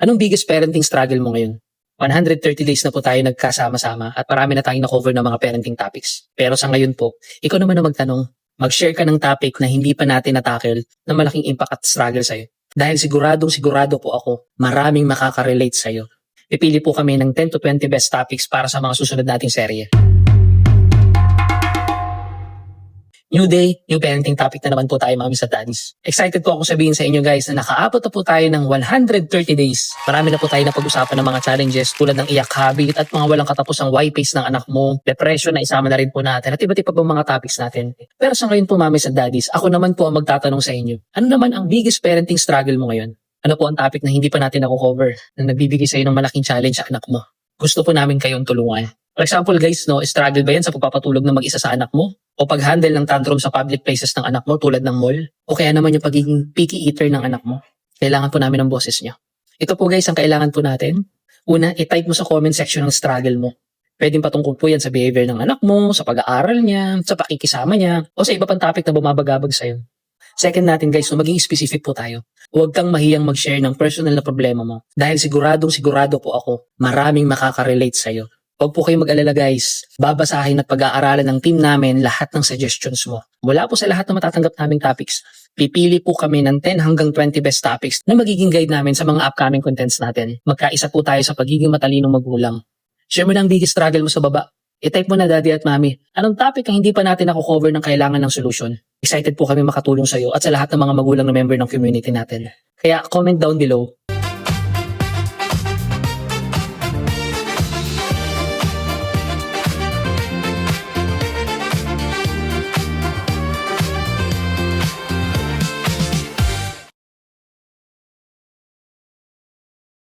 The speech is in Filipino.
Anong biggest parenting struggle mo ngayon? 130 days na po tayo nagkasama-sama at marami na tayong na-cover ng mga parenting topics. Pero sa ngayon po, ikaw naman ang magtanong. Mag-share ka ng topic na hindi pa natin na-tackle na malaking impact at struggle sa'yo. Dahil sigurado po ako, maraming makaka-relate sa'yo. Pipili po kami ng 10 to 20 best topics para sa mga susunod nating serye. New day, new parenting topic na naman po tayo mga Miss at Daddies. Excited po ako sabihin sa inyo guys na nakaabot na po tayo ng 130 days. Marami na po tayo na pag-usapan ng mga challenges tulad ng iyak habit at mga walang katapusang why pace ng anak mo, depression na isama na rin po natin at iba't iba pang mga topics natin. Pero sa ngayon po mga Miss at Daddies, ako naman po ang magtatanong sa inyo. Ano naman ang biggest parenting struggle mo ngayon? Ano po ang topic na hindi pa natin ako-cover na nagbibigay sa iyo ng malaking challenge sa anak mo? Gusto po namin kayong tulungan. For example guys, struggle ba yan sa pagpapatulog ng mag-isa sa anak mo? O pag-handle ng tantrum sa public places ng anak mo tulad ng mall? O kaya naman yung pagiging picky eater ng anak mo? Kailangan po namin ng boses niyo. Ito po guys ang kailangan po natin. Una, i-type mo sa comment section ng struggle mo. Pwedeng patungkol po yan sa behavior ng anak mo, sa pag-aaral niya, sa pakikisama niya, o sa iba pang topic na bumabagabag sa'yo. Second natin guys, maging specific po tayo. Huwag kang mahiyang mag-share ng personal na problema mo. Dahil sigurado po ako, maraming makaka-relate sa'yo. Huwag po kayong mag-alala guys. Babasahin at pag-aaralan ng team namin lahat ng suggestions mo. Mula po sa lahat ng matatanggap naming topics, pipili po kami ng 10 hanggang 20 best topics na magiging guide namin sa mga upcoming contents natin. Magkaisa po tayo sa pagiging matalinong magulang. Share mo na ang biggest struggle mo sa baba. I-type mo na daddy at mommy. Anong topic ang hindi pa natin ako-cover ng kailangan ng solusyon? Excited po kami makatulong sa iyo at sa lahat ng mga magulang na member ng community natin. Kaya comment down below